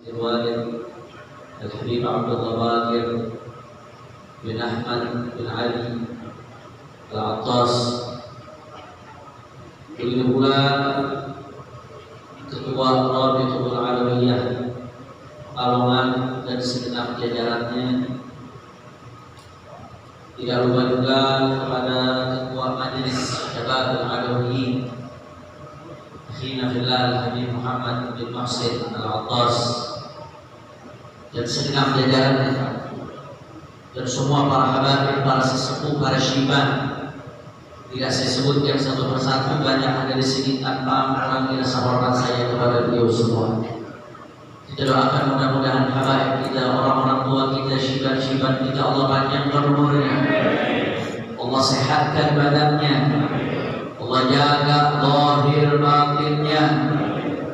الوالد الحبيب عبد الله باقر بن أحمد بن علي Al-Attas. Begitu pula Ketua Rabitul Alawiyah Palongan dan segenap jajarannya. Tidak lupa juga kepada Ketua Majelis Syabab Al-Alawiyyin Akhina Fillah Habib Muhammad bin Muhsin Al-Attas dan segenap jajarannya, dan semua para habaib, para sesepuh, para syiban. Tidak saya sebutkan satu persatu, banyak ada di sini tanpa mengurangi rasa hormat saya kepada beliau semua. Kita doakan mudah-mudahan habaib kita, orang-orang tua kita, syiban-syiban kita, Allah panjangkan umurnya, Allah sehatkan badannya, Allah jaga zahir batinnya,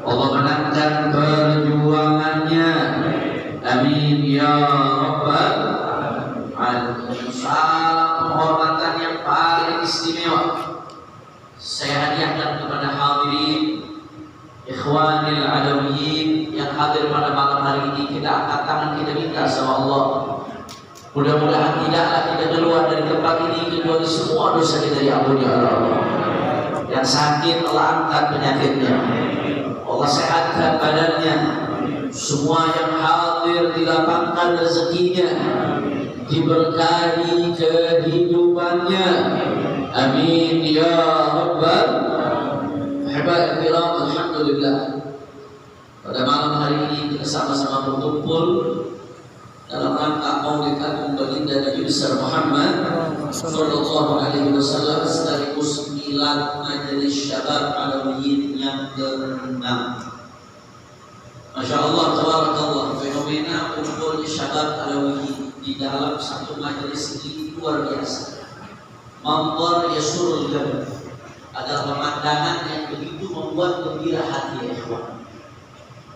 Allah menangkan perjuangannya. Amin ya rabbal alamin. Salam penghormatan yang paling istimewa saya hadiahkan kepada hadirin ikhwanil alawiyyin yang hadir pada malam hari ini. Kita angkat tangan, kita minta sama Allah, mudah-mudahan tidaklah kita keluar dari tempat ini kecuali semua dosa kita diampuni oleh Allah. Yang sakit Allah angkat penyakitnya, Allah sehatkan badannya. Semua yang hadir dilapangkan rezekinya, diberkahi kehidupannya. Amin ya rabbal alamin. Alhamdulillah, pada malam hari ini kita sama-sama berkumpul dalam rangka Maulid Agung baginda Nabi besar Muhammad sallallahu alaihi wasallam sekaligus milad Majelis Syabab Alawiyyin yang ke-6. Masya Allah, tabarakallah, fenomena kumpulnya Syabab Alawiyyin di dalam satu majelis ini luar biasa. Manzar yasurul qalb, adalah pemandangan yang begitu membuat gembira hati ya ikhwan.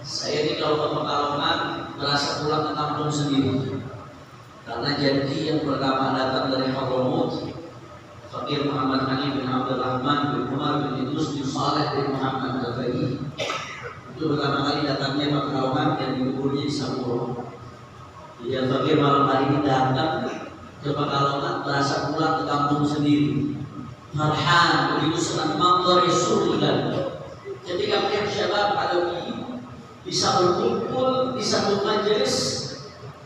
Saya ini kalau ke Pekalongan merasa pulang ke kampung sendiri, karena janji yang pertama datang dari Hadramut, Fakir Muhammad Hani bin Abdul Rahman bin Umar bin Idrus bin Saleh bin Muhammad Al-Faqih. Itu pertama kali datangnya ke Pekalongan dan dikuburnya di Sampurno. Dia Fakir malam hari ini datang ke Pekalongan merasa pulang ke kampung sendiri. Farhan, begitu senang. Manzar yasurul. Ketika pihak Syabab Alawiyyin bisa berkumpul di satu majelis,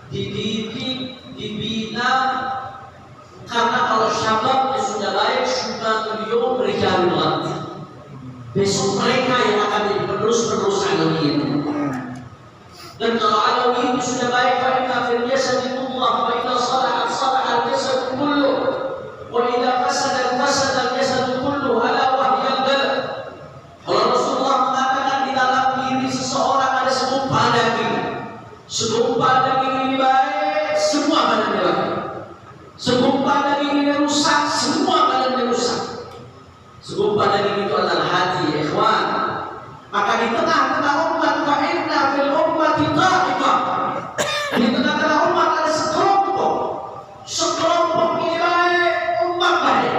dididik, dibina, karena kalau syababnya sudah baik, sudah beliau berikan latih. Besok mereka yang akan jadi penerus-penerus Alawiyyin. Dan kalau Alawiyyin sudah baik, fa inna fil jasadi mudghah, fa idza salahat salaha al-jasad kulluh, wa idza fasada al-jasad kulluh, ala wa hiya al-qalb. Kalau Rasulullah mengatakan di dalam diri seseorang ada segumpal daging, segumpal daging ini baik, semua badannya baik. Segumpal daging ini rusak, semua badannya rusak. Segumpal daging itu adalah hati, ikhwan. Maka di tengah-tengah umat, fa inna fil ummati ta'ifah, di tengah-tengah umat ada sekelompok. Sekelompok ini baik, umat baik.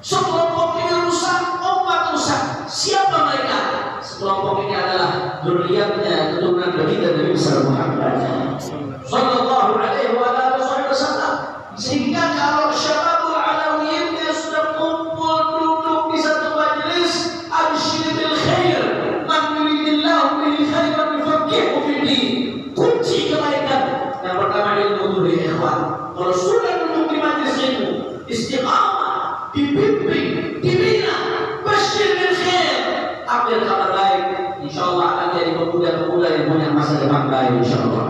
Sekelompok ini rusak, umat rusak. Siapa mereka? Sekelompok ini adalah dzurriyyatnya, keturunan baginda Nabi besar Muhammad sallallahu alaihi wasallam. Sehingga kalau Syababul Alawiyyin yang sudah kumpul duduk di satu majelis, absyiril khair, man yuridillahu bihi khairan yufaqihu fid din. Kunci kebaikan yang pertama ilmu dari ikhwan. Kalau sudah duduk di majelis ilmu, istiqamah, dibimbing, dibina, basyiril khair, ambil kabar baik, insyaallah akan jadi pemuda-pemuda yang punya masa depan baik insyaallah.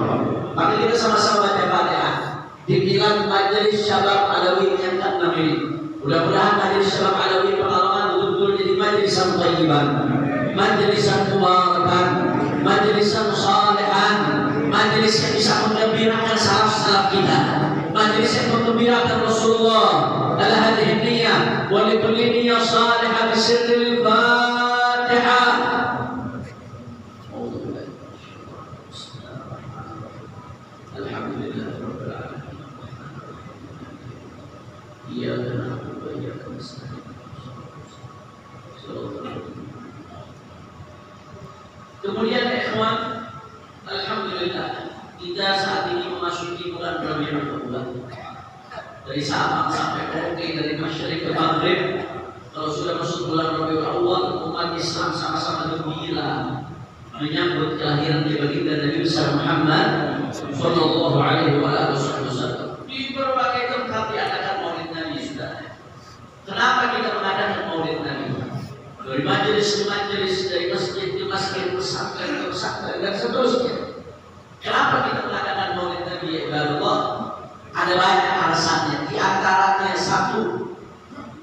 Maka kita sama-sama baca Fatihah di bilan Majelis Syabab Alawiyyin yang ke-6 ini. Mudah-mudahan Majelis Syabab Alawiyyin Pekalongan betul-betul jadi majelisan thayyiban, majelisan mubarakan, majelisan salihan, majelis yang bisa menggembirakan salaf-salaf kita, majelis yang menggembirakan Rasulullah. Ala hadhihi niyyah wa li kulli niyyah salihah bi sirril Fatihah. Kemudian ikhwan, Kita saat ini memasuki bulan Rabiul Awwal. Dari Sabang sampai Merauke, dari Masyriq ke Maghrib. Kalau sudah masuk bulan Rabiul Awwal, umat Islam sama-sama gembira menyambut kelahiran baginda Nabi besar Muhammad Sallallahu Alaihi Wasallam. Di berbagai tempat diadakan Maulid Nabi, sudah. Kenapa kita mengadakan Maulid Nabi? Dari majelis ke majelis, dari masjid ke masjid, pesantren ke pesantren, dan seterusnya. Kenapa kita mengadakan Maulid Nabi? Ya Allah, ada banyak alasannya. Di antaranya satu,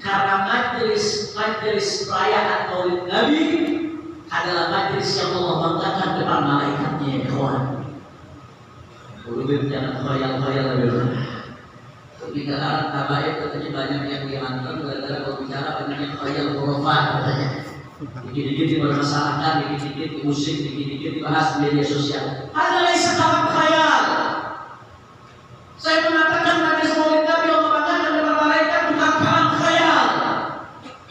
karena majelis perayaan Maulid Nabi adalah majelis yang Allah banggakan depan malaikatnya, ya kawan. Ulubin jangan khayal-khayal lebih. Pembicaraan tabaik katanya banyak yang diantar gara-gara berbicara banyak yang khayal khurafat katanya. Dikit-dikit dipermasalahkan, dikit-dikit diusik, dikit-dikit dibahas di media sosial. Adalah kalam khayal. Saya mengatakan majelis Maulid Nabi Allah banggakan depan malaikat bukan kalam khayal.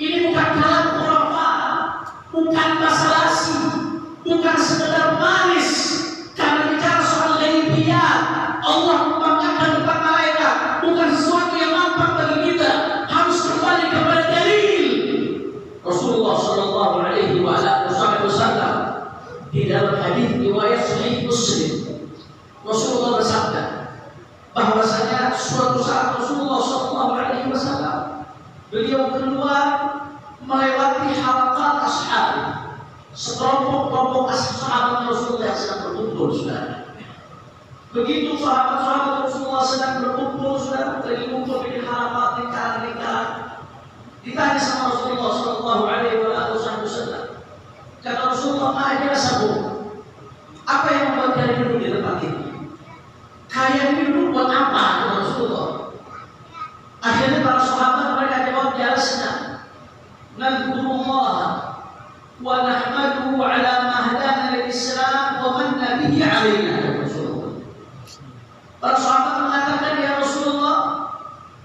Ini bukan kalam khurafat, bukan basa-basi, bukan sekedar manis. Karena bicara soal ghaibiyat, Allah membanggakan depan malaikat, bukan sesuatu yang nampak bagi kita, harus kembali kepada dalil. Rasulullah Sallallahu Alaihi Wasallam di dalam hadis riwayat Sahih Muslim, Rasulullah bersabda bahwasanya suatu saat Rasulullah Sallallahu Alaihi Wasallam beliau keluar melewati halaqat ashab, sekelompok sahabat Rasulullah yang sedang berkumpul, saudara. Begitu sahabat-sahabat Rasulullah sedang berkumpul, saudara, lagi kumpul di halaman lingkaran. Ditanya sama Rasulullah Sallallahu Alaihi Wasallam, kata Rasulullah, "Ma sabu? Apa yang membuat kalian duduk di tempat ini? Kalian duduk buat apa?" Kata Rasulullah. Akhirnya para sahabat mereka jawab, "Jalasna nadhkurullah wa nahmaduhu ala ma hadana lil Islam wa manna bihi alaina." Rasulullah. Para sahabat mengatakan, "Ya Rasulullah,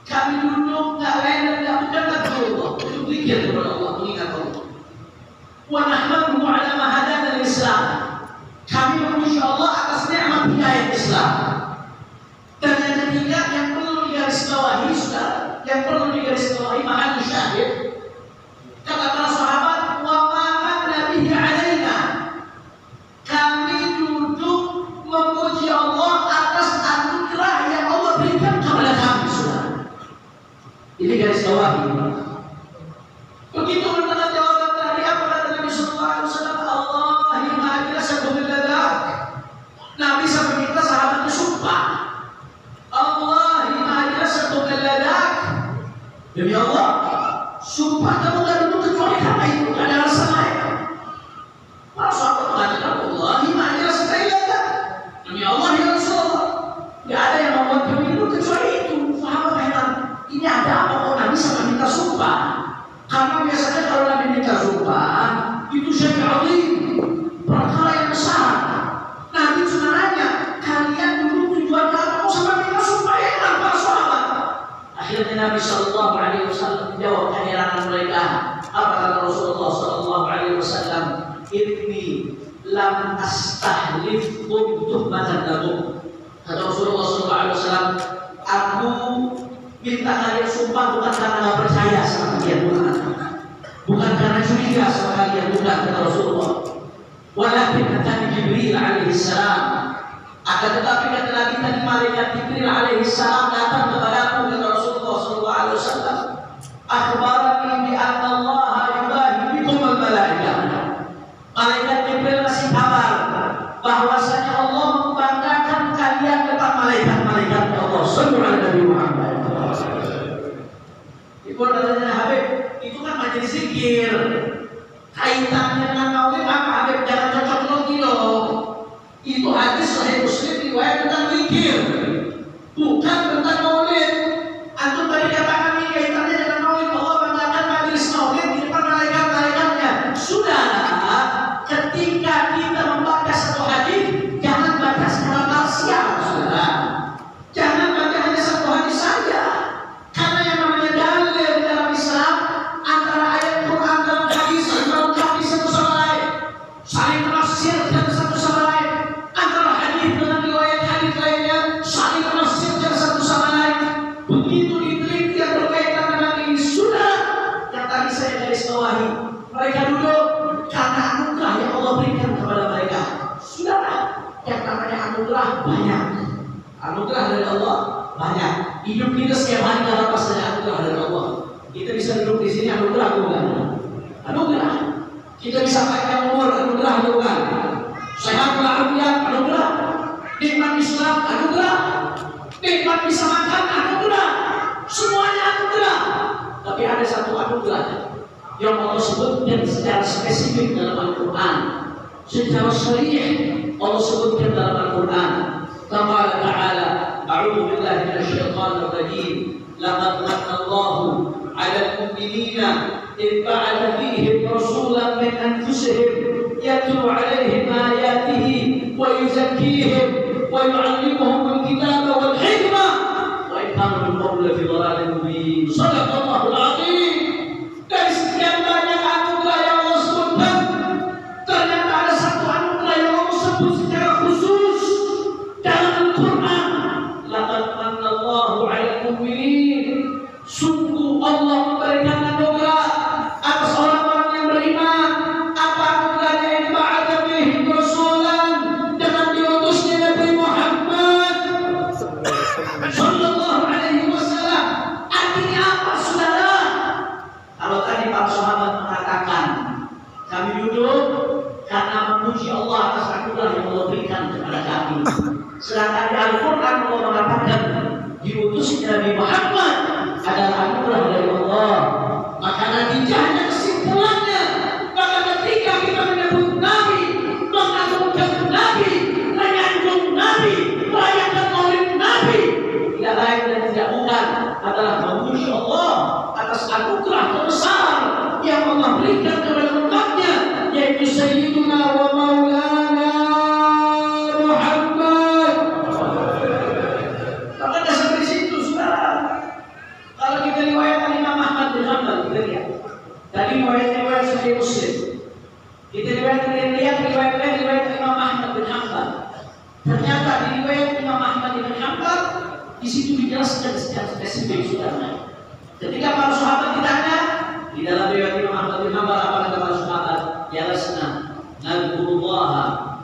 kami duduk enggak lain dan enggak bukan Allah, duduk zikir kepada Allah, mengingat Allah. Wa nahmaduhu ala ma hadana lil Islam." Kami memuji Allah atas nikmat hidayah Islam. Dan yang ketiga yang perlu digarisbawahi, saudara, yang perlu digarisbawahi mahal syahid. Kata para sahabat, "Wa ma manna bihi alaina." Kami duduk memuji Allah atas anugerah yang Allah berikan kepada kami, saudara. Ini garis bawahi. Begitu mendengar jawaban tadi, apa kata Nabi Sallallahu Alaihi Wasallam? Allahi ma'ajila sabunilladak. Nabi sampai kita sahabatnya sumpah, Allahi ma'ajila sabunilladak. Demi Allah, sumpah kamu gak duduk kecuali karena itu, gak ada alasan lain. Para sahabat mengatakan, Allahi ma'ajila sabunilladak. Demi Allah ya Rasulullah, gak ada yang membuat kami duduk kecuali itu. Sahabat heran, ini ada apa kok Nabi sampai minta sumpah? Karena biasanya kalau Nabi minta sumpah itu syai' azim, perkara yang besar. Nabi cuma nanya, kalian dulu tujuan kamu sampai minta sumpah, heran para sahabat. Akhirnya Nabi Sallallahu Alaihi Wasallam menjawab keheranan mereka. Apa kata Rasulullah Sallallahu Alaihi Wasallam? Inni lam astahlifkum tuhmatan lakum. Kata Rasulullah Sallallahu Alaihi Wasallam, aku minta kalian sumpah bukan karena nggak percaya sama kalian, bukan karena curiga sama kalian, bukan, kata Rasulullah. Walakin kata Jibril alaihi salam, akan tetapi kata Nabi tadi malaikat Jibril alaihi salam datang kepadaku, kata Rasulullah Sallallahu Alaihi Wasallam, akhbarani bi anna Allah yubahi bikum al malaikah. Malaikat Jibril kasih kabar bahwasanya Allah membanggakan kalian depan malaikat-malaikat Allah. Sallallahu alaihi Nabi Muhammad. Ibu katanya, Habib, itu kan majelis zikir. Kaitannya dengan maulid apa, Habib? Jangan cocok logi dong. Itu hadis Sahih Muslim riwayat tentang zikir, bukan tentang maulid. Antum tadi katakan ini kaitannya dengan maulid, bahwa banggakan majelis maulid di depan malaikat-malaikatnya. Sudahlah, ketika kita membaca satu hadis, jangan baca secara parsial, saudara. Jangan baca hanya satu hadis saja. Karena yang namanya dalil dalam Islam antara ayat Quran dan hadis melengkapi satu sama lain, saling menafsirkan satu sama lain. Antara hadis dengan riwayat hadis Mereka duduk karena anugerah yang Allah berikan kepada mereka. Saudara, yang namanya anugerah banyak. Anugerah dari Allah banyak. Hidup kita setiap hari dalam pasal anugerah dari Allah. Kita bisa duduk di sini anugerah bukan? Anugerah. Kita bisa panjang umur anugerah bukan? Sehat walafiat anugerah. Nikmat Islam anugerah. Nikmat bisa makan anugerah. Semuanya anugerah. Tapi ada satu anugerah yang Allah sebutkan secara spesifik dalam Al-Quran, secara syariah Allah sebutkan dalam Al-Quran. Qala ta'ala, a'udzu billahi minasyaitonir rajim. Laqad manna Allahu 'alal mu'minina idh ba'atha fihim rasulan min anfusihim yatlu 'alaihim ayatihi wa yuzakkihim wa yu'allimuhum al-kitaba wal hikmah wa in kanu min qablu fi dhalalin mubin. Shadaqallahul 'azim. Dari sekian banyak anugerah yang Allah sebutkan, ternyata ada satu anugerah yang Allah sebut secara khusus dalam Al-Quran. Laqad manna Allahu 'alal mu'minin. Sungguh Allah memberikan anugerah atas orang-orang yang beriman. Apa anugerahnya? Yang ba'atha fihim rasulan, dengan diutusnya Nabi Muhammad sallallahu alaihi wasallam. Artinya apa, saudara? Kalau tadi para sahabat mengatakan kami duduk karena memuji Allah atas anugerah yang Allah berikan kepada kami. Sedangkan di Al-Quran Allah mengatakan diutusnya Nabi Muhammad adalah anugerah dari Allah. Maka natijahnya, kesimpulannya, maka ketika kita menyebut Nabi, mengagungkan Nabi, menyanjung Nabi, merayakan maulid Nabi, tidak lain dan tidak bukan adalah memuji Allah atas anugerah terbesar yang Allah berikan kepada umatnya, yaitu Sayyiduna wa Maulana Muhammad. Maka dasar di situ, saudara. Kalau kita riwayat Imam Ahmad bin Hanbal, kita lihat tadi riwayat Sahih Muslim. Kita lihat riwayat Imam Ahmad bin Hanbal. Ternyata di riwayat Imam Ahmad bin Hanbal di situ dijelaskan secara spesifik, saudara. Ketika para sahabat ditanya di dalam riwayat Imam Ahmad bin Hanbal, apa kata para sahabat? Ya lasna nadhkurullah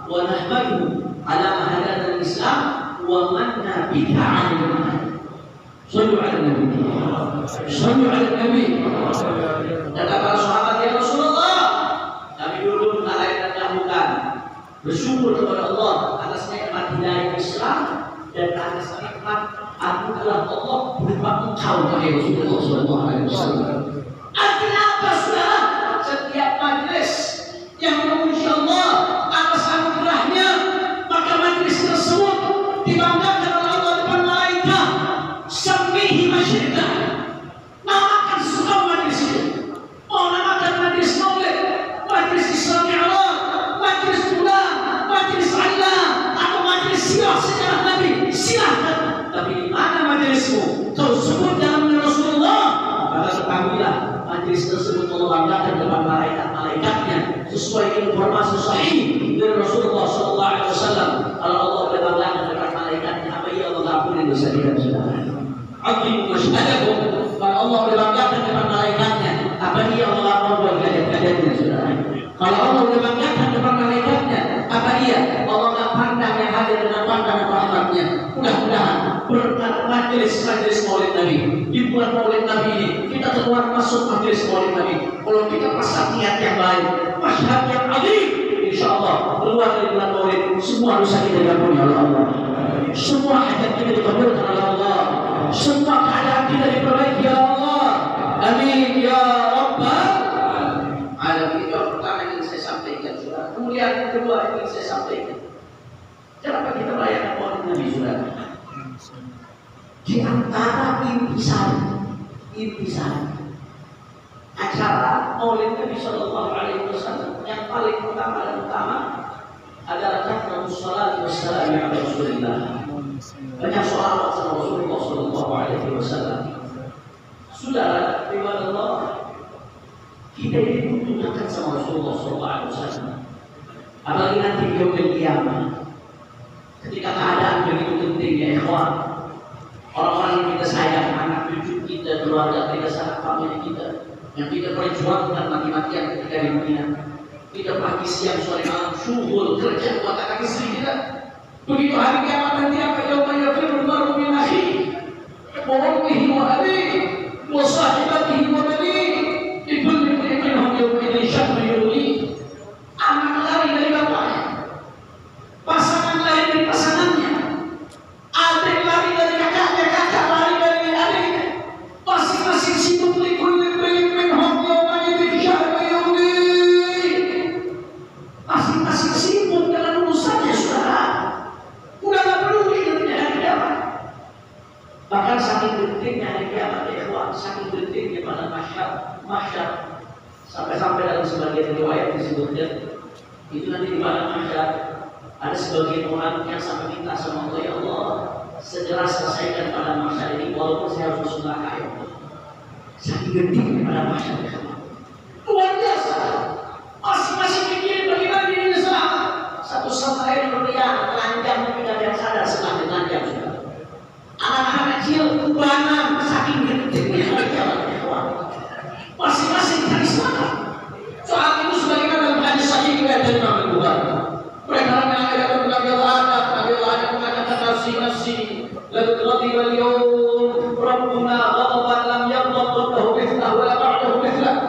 wa nahmaduhu ala ma hadana al-Islam wa manna bika 'alaina. Sallu 'ala Nabi. Sallu 'ala Nabi. Kata para sahabat, ya Rasulullah, kami duduk tak lain dan tak bukan bersyukur kepada Allah atas nikmat hidayah Islam dan atas nikmat anugerah Allah berupa engkau, wahai Rasulullah sallallahu alaihi wasallam. Artinya apa, saudara? Setiap majelis yang memuji Allah atas anugerahnya, maka majelis tersebut dibanggakan oleh Allah depan malaikat. Sambihi masyidda. Namakan semua majelis itu. Mau namakan majelis maulid, majelis Isra Mi'raj, majelis bulan, majelis Allah, atau majelis sirah sejarah Nabi, silahkan. Tapi di mana majelismu? Kau sebut dalam Rasulullah, maka ketahuilah majelis tersebut Allah banggakan depan malaikat-malaikatnya sesuai informasi sahih dari Rasulullah sallallahu alaihi wasallam. Kalau Allah banggakan depan malaikatnya, apa ia Allah ampuni dosa kita, saudara? Azimu masyhadakum. Kalau Allah banggakan depan malaikatnya, apa dia Allah ampuni hajat-hajatnya, saudara? Kalau Allah banggakan depan malaikatnya, apa dia Allah enggak pandang yang hadir dengan pandangan rahmatnya. Mudah-mudahan berkat majelis maulid Nabi di bulan maulid Nabi ini, kita keluar masuk majelis maulid Nabi. Kalau kita pasang niat yang baik, masyhad yang azim, insyaallah keluar dari bulan maulid, semua dosa kita diampuni oleh Allah. Semua hajat kita dikabulkan oleh Allah. Semua keadaan kita diperbaiki oleh Allah. Amin ya rabbal alamin. Itu yang pertama yang ingin saya sampaikan, saudara. Kemudian yang kedua yang ingin saya sampaikan, kenapa kita merayakan maulid Nabi, saudara? Di antara intisari acara maulid Nabi sallallahu alaihi wasallam yang paling utama adalah kathratu sholati wassalamu ala Rasulillah. Banyak sholawat sama Rasulullah sallallahu alaihi wasallam. Saudara, Allah, kita ini dibutuhkan sama Rasulullah sallallahu alaihi wasallam. Apalagi nanti di yaumil qiyamah, ketika keadaan begitu penting, ya ikhwan, orang-orang yang kita sayang, anak cucu kita, keluarga kita, sanak famili kita, yang kita perjuangkan mati-matian ketika di Madinah. Kita pagi siang sore malam syukur kerja buat anak istri kita. Begitu hari kiamat nanti apa yang yafirul mar'u min akhihi wa ummihi wa abihi wa sahibatihi wa banihi likulli imri'in minhum yawma idzin sya'nun yughnihi. Anak lari dari bapaknya, pasangan lari dari pasangannya, adik lari dari kakaknya, kakak lari dari adiknya. Masing-masing sibuk likulli imri'in minhum yawma idzin sya'nun yughnihi. Masing-masing sibuk dengan urusannya, saudara. Udah gak peduli dunia hari kiamat. Bahkan saking gentingnya hari kiamat, ya ikhwan, saking gentingnya pada mahsyar, sampai-sampai dalam sebagian riwayat disebutkan itu nanti di padang mahsyar ada sebagian orang yang sampai minta sama Allah, ya Allah, segera selesaikan pada mahsyar ini walaupun saya harus masuk neraka, ya Allah. Saking gentingnya pada mahsyar, ya Allah. Luar biasa. Masing-masing pikirin bagaimana dirinya selamat. Satu sama lain berlian, telanjang tapi tidak ada yang sadar setelah telanjang sudah. Anak-anak kecil kubanan saking gentingnya hari kiamat, ya Allah. Masing-masing cari selamat. Soal itu sebagaimana dalam hadis sahih riwayat dari Imam Al-Bukhari. Mereka mengatakan Nabi Allah mengatakan nafsi laqad ghadiba al-yawm rabbuna ghadaban lam yaghdab qablahu mithlahu wa la ba'dahu mithlahu.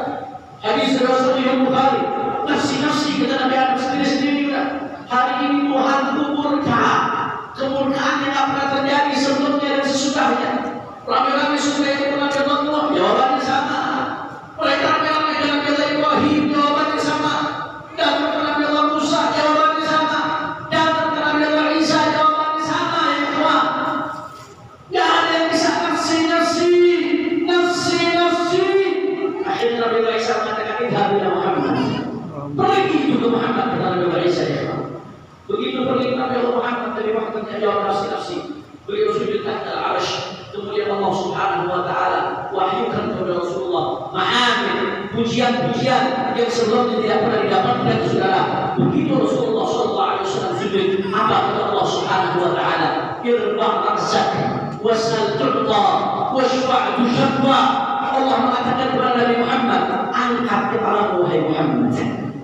Hadis dari Sahih Al-Bukhari. Nafsi kata Nabi Adam sendiri juga. Hari ini Tuhanku murka. Kemurkaan yang tak pernah terjadi sebelumnya dan sesudahnya. Ramai-ramai sudah itu Nabi Allah, jawabannya sama. Mereka ramai-ramai dengan Nabi Ibrahim, jawabannya sama. Dan Nabi Allah Musa, jawabannya sama. Dan Nabi Allah Isa, jawabannya sama. Ya Tuhan, gak ada yang bisa nafsi. Akhirnya Nabi Allah Isa mengatakan idhab ila Muhammad. Pergi itu ke Muhammad, kata Nabi Allah Isa, ya Tuhan. Begitu pergi Nabi Allah Muhammad dari Muhammad jawab nafsi. Beliau sujud tahta al-arsh. Kemudian Allah Subhanahu wa taala wahyukan kepada Rasulullah mahamid, pujian-pujian yang sebelumnya tidak pernah didapatkan, saudara. Begitu Rasulullah sallallahu alaihi wasallam sujud, apa kata Allah Subhanahu wa taala? Irba' ra'sak wasal tu'ta washfa' tushaffa. Allah mengatakan kepada Nabi Muhammad, angkat kepalamu wahai Muhammad.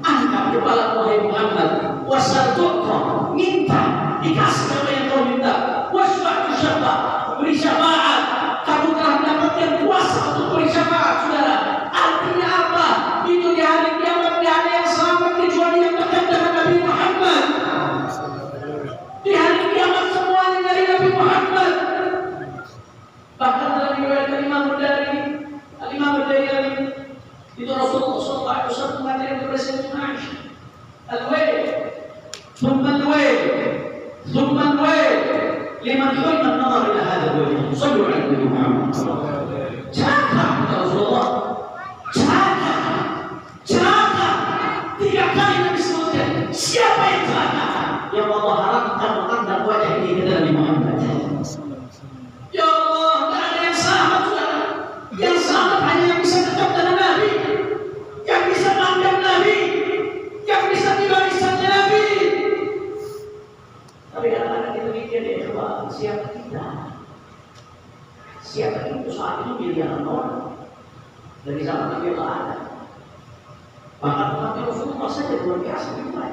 Angkat kepalamu wahai Muhammad. Wasal tu'ta, minta dikasih apa yang kau minta. Washfa' tushaffa, beri syafaat. Kamu telah mendapatkan kuasa untuk beri syafaat, saudara. Artinya apa? Itu di hari kiamat tidak ada yang selamat kecuali yang dekat dengan Nabi Muhammad. Di hari kiamat semuanya dari Nabi Muhammad. Bahkan dalam riwayat Imam Al-Dailami itu Rasulullah SAW mengatakan kepada Sayyidatina Aisyah, al-wail, thumma al-wail liman hulma an-nazar ila hadha al-wajh. Sallu ala Nabi Muhammad. Celaka ya Rasulullah. Celaka. 3 kali Nabi sebutkan. Siapa yang celaka? Yang Allah haramkan memandang wajah ini kepada Nabi Muhammad. Ya Allah, tidak ada yang selamat, saudara. Yang selamat hanya yang bisa dekat dengan Nabi, yang bisa mandang Nabi, yang bisa di barisannya Nabi. Tapi kadang-kadang kita mikir ya, siapa kita? Siapa itu saat itu miliaran orang dari zaman Nabi Allah ada. Bahkan Nabi Rasulullah saja luar biasa dimulai.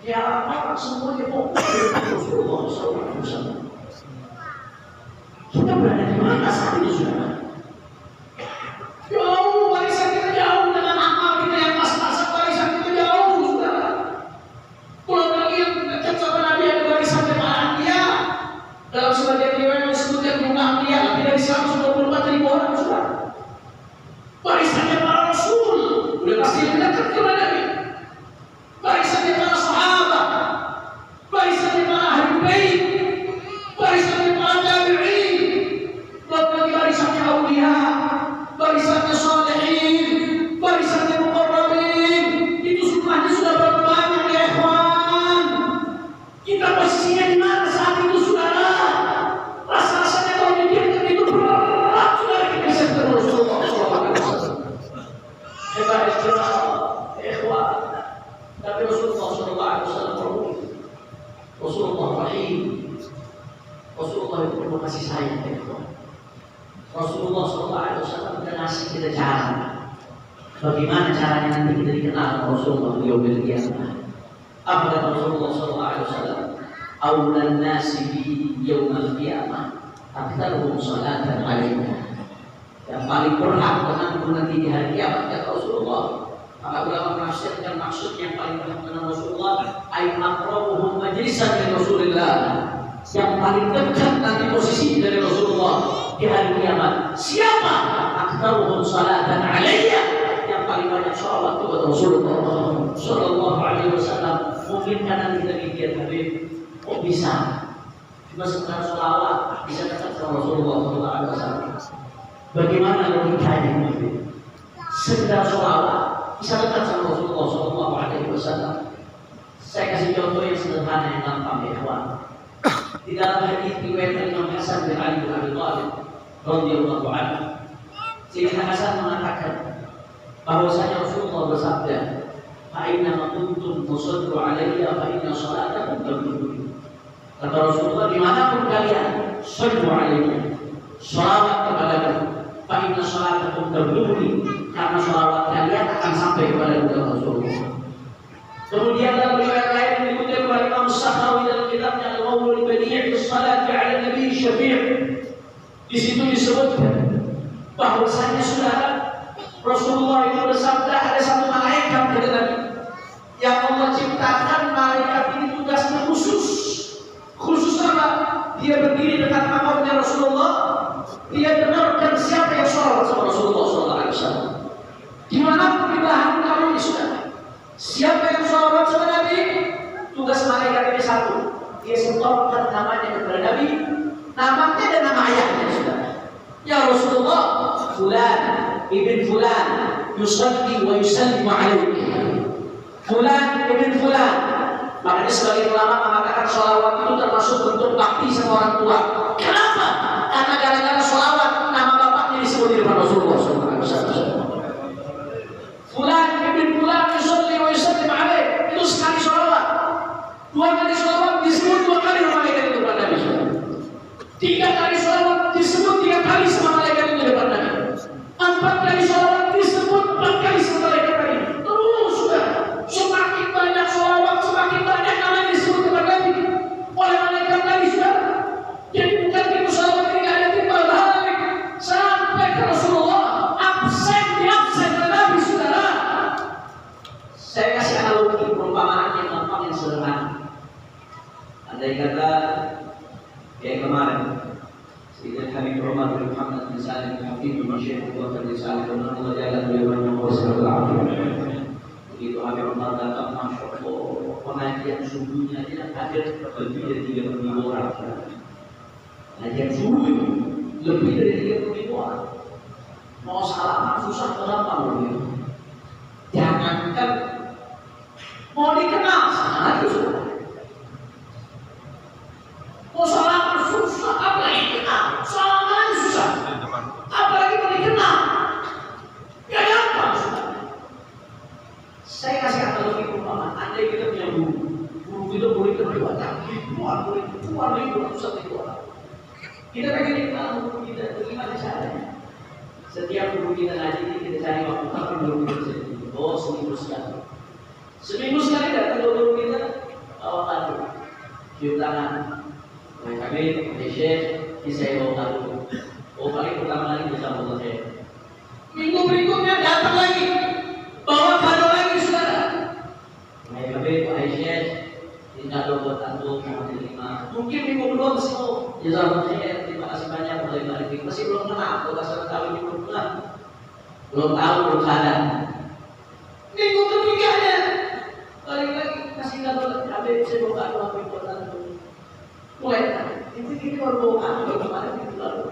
Ya orang semuanya fokus dengan Rasulullah SAW. Kita berada di mana saat ini, saudara? Jauh, barisan kita jauh dengan amal kita yang pas-pasan, barisan kita jauh, saudara. Kalau lagi yang dekat sama Nabi ada barisan jemaah dia. Dalam sebagian riwayat disebutkan jumlah dia lebih dari 124.000 orang, saudara. Barisannya para Rasul, udah pasti dekat kepada Nabi. Barisannya para sahabat, barisannya para ahli bait, barisannya para tabi'in, barisannya aulia, barisannya sholihin, barisannya muqarrabin. Itu jumlahnya sudah berapa banyak, ya ikhwan? Kita posisinya di mana saat itu, saudara? Rasa-rasanya kalau dipikirkan itu berat, saudara. Kita bisa ketemu Rasulullah SAW. Hebat ikhwan. Tapi Rasulullah SAW berbudi. Rasulullah rahim. Rasulullah itu penuh kasih sayang, ya ikhwan. Rasulullah SAW tidak ngasih kita jalan. Bagaimana caranya nanti kita dikenal Rasulullah di yaumil qiyamah? Apa kata Rasulullah sallallahu alaihi wasallam? Awlan nasi bi yaumil qiyamah aktsaruhum salatan alaihi. Yang paling berhak menanggung nanti di hari kiamat kata Rasulullah. Para ulama menafsirkan maksud yang paling berhak menang Rasulullah ay aqrabuhum majlisan min Rasulillah. Yang paling dekat nanti posisi dari Rasulullah di hari kiamat. Siapa? Aktsaruhum salatan alayya. Yang paling banyak sholawat kepada Rasulullah sallallahu alaihi wasallam. Mungkin karena kita mikir Habib, kok bisa? Cuma sekedar sholawat bisa dekat sama Rasulullah sallallahu alaihi wasallam. Bagaimana logikanya itu? Sekedar sholawat bisa dekat sama Rasulullah sallallahu alaihi wasallam. Saya kasih contoh yang sederhana yang gampang ya kawan. Di dalam hadis riwayat Imam Hasan bin Ali bin Abi Thalib radhiyallahu anhu, Sayyidina Hasan mengatakan bahwasanya Rasulullah bersabda, "Fa inna ma kuntum tusallu alayya fa inna salatakum tablughuni." Kata Rasulullah, dimanapun kalian sallu alayya, salawat kepadaku, fa inna salatakum tablughuni, karena salawat kalian akan sampai kepada Rasulullah. Kemudian dalam riwayat lain yang dikutip oleh Imam Sakhawi dalam kitabnya Al-Mawlud Badi' As-Salati 'ala Nabi Syafi', di situ disebutkan bahwasanya saudara Rasulullah itu bersabda ada satu malaikat kata Nabi yang Allah ciptakan. Malaikat ini tugasnya khusus apa? Dia berdiri dekat makamnya Rasulullah, dia dengarkan siapa yang sholawat sama Rasulullah SAW. Dimanapun di belahan kamu ini saudara, siapa yang sholawat sama Nabi, tugas malaikat ini satu, dia setorkan namanya kepada Nabi, namanya dan nama ayahnya saudara. Ya Rasulullah, fulan ibn fulan yusalli wa yusallimu alaihi, fulan ibn fulan. Makanya sebagian ulama mengatakan sholawat itu termasuk bentuk bakti sama orang tua. Kenapa? Karena gara-gara sholawat nama bapaknya disebut di depan Rasulullah SAW. Fulan ibn fulan yusalli wa yusallimu alaihi, itu sekali sholawat. 2 kali sholawat disebut 2 kali sama malaikat itu depan Nabi. 3 kali sholawat disebut 3 kali sama malaikat itu depan Nabi. 4 kali sholawat disebut 4 kali sama malaikat Nabi. Terus sudah, semakin banyak sholawat semakin banyak nama yang disebut kepada Nabi oleh malaikat Nabi sudah. Jadi bukan itu sholawat ini ada timbal balik sampai ke Rasulullah, absen di absen ke Nabi saudara. Saya kasih analogi perumpamaan yang gampang yang sederhana. Andai kata kayak kemarin Sayyidina Habib Umar bin Muhammad bin Salim Hafidh bin Syekh Abu Bakar bin Salim bin Allah Jalla beliau yang berserta afiyah. Begitu Habib Umar datang, masya Allah, pengajian subuhnya tidak hadir lebih dari 30.000 orang. Pengajian subuh lebih dari 30.000 orang. Mau salaman susah gampang begitu. Jangankan mau dikenal saja sudah. Mau salaman susah, apalagi kenal. Salaman susah, apalagi mau dikenal. Ya gampang sudah. Saya kasih analogi perumpamaan. Andai kita punya guru kita boleh kedua, keluar satu orang. Kita pengen dikenal guru kita, bagaimana caranya? Setiap guru kita ngaji kita cari waktu kapan guru kita sendiri. Oh, seminggu sekali. Seminggu sekali datang guru kita, bawa kado, cium tangan. Kami Syekh, saya bawa kado. Oh, paling pertama kali bisa bawa saya. Minggu berikutnya datang lagi, bawa kado lagi saudara. Kami Syekh, ini kado buat antum mau diterima. Mungkin minggu kedua masih mau. Jazakallahu khair, terima kasih banyak mulai balik. Masih belum kenal, kalau saya tahu ini belum kenal. Belum tahu, belum sadar. Minggu ketiganya balik lagi kasih kado lagi. Habib saya bawa kado apa buat antum. Mulai ini baru bawa kado kemarin itu lalu.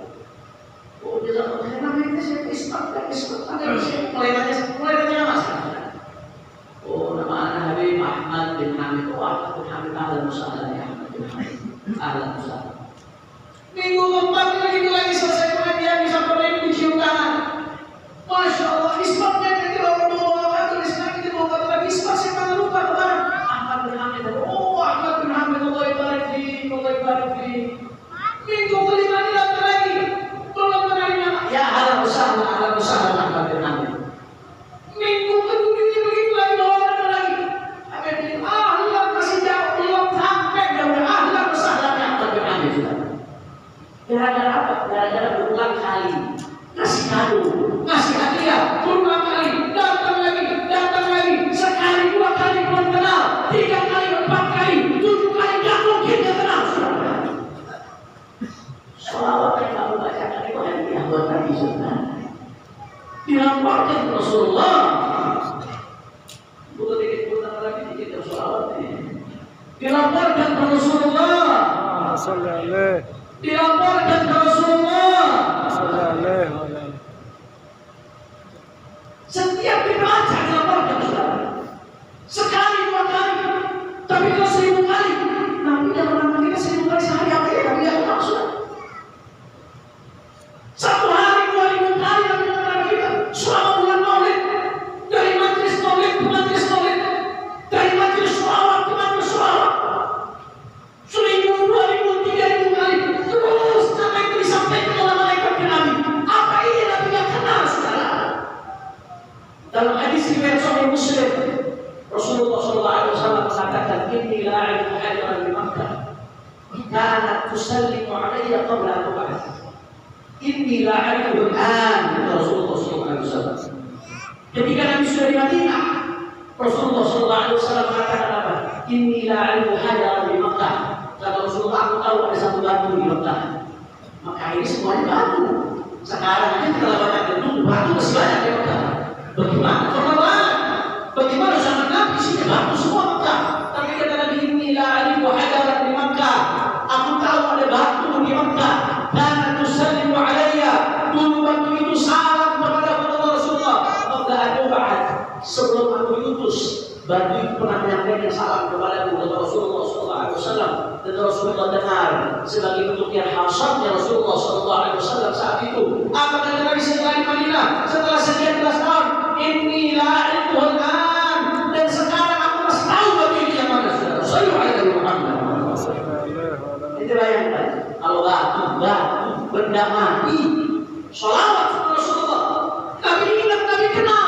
Oh jazakallahu khair, namanya saya Islam ada mulai tanya mas. Oh nama anak Habib Ahmad bin Hamid. Oh Ahmad bin Hamid ahlan musa'ala ya Ahmad bin Hamid ahlan musa'ala. Minggu keempat lagi selesai pengajian bisa pergi dicium tangan. Masya Allah, isbatnya nanti orang bawa kado Islam ini bawa kado lagi isbat saya tak lupa kemarin. Ahmad bin Hamid. Oh Ahmad bin Hamid, Allah ibarik fi. Minggu kelima ini datang lagi. Belum menerima. Ya ahlan musa'ala Ahmad bin Hamid. Gara-gara apa? Gara-gara berulang kali ngasih kado, ngasih hadiah, berulang kali, datang lagi, sekali, 2 kali belum kenal, 3 kali, 4 kali, 7 kali, gak mungkin dia kenal. Sholawat yang kamu bacakan itu hadiah buat Nabi Sunnah. Dilaporkan ke Rasulullah. Bukan dikit-dikit lagi, dikit sholawat ini. Dilaporkan ke Rasulullah. Dilaporkan ke Rasulullah. Setiap dibaca dilaporkan saudara. Sekali, 2 kali, tapi kalau 1000 kali, Nabi dalam nama kita 1000 kali sehari apa ya? Nabi yang maksud. 1 hari 2000 kali Nabi dalam nama kita. Selama bulan Maulid, dari majelis Maulid ke majelis Maulid, dari majelis sholawat ke majelis sholawat, 1000, 2000, 3000 kali, terus nama itu disampaikan oleh malaikat ke Nabi. Apa ini Nabi yang kenal saudara? Dalam hadis riwayat Sahih Muslim, Rasulullah SAW mengatakan, "Inni la'arifu hajaran di Makkah, kanat tusallimu alayya qabla an tub'ats." Inni la'arifu al-an, kata Rasulullah SAW. Ketika Nabi sudah di Madinah, Rasulullah SAW mengatakan apa? Inni la'arifu hajaran di Makkah. Kata Rasulullah, aku tahu ada satu batu di Makkah. Maka ini semuanya batu. Sekarang aja kita lakukan itu, batu masih banyak di Makkah. Bagaimana? Karena banyak. Bagaimana zaman Nabi sini batu semua Makkah. Tapi kata Nabi, inni la'arifu hajaran di Makkah. Aku tahu ada batu di Makkah. Dan tusallimu alayya. Dulu batu itu salam kepada Rasulullah. Qabla an tub'ats. Sebelum aku diutus, batu itu pernah menyampaikan salam kepada Rasulullah SAW. Dan Rasulullah dengar sebagai bentuk yang hasannya Rasulullah SAW saat itu. Apa kata Nabi setelah di Madinah? Setelah sekian belas tahun, inni la'arifuhu al-an. Dan sekarang aku masih tahu batu ini yang mana saudara. Sallu alaihi Muhammad. Itu bayangkan, kalau batu benda mati, sholawat Rasulullah. Nabi ingat, Nabi kenal.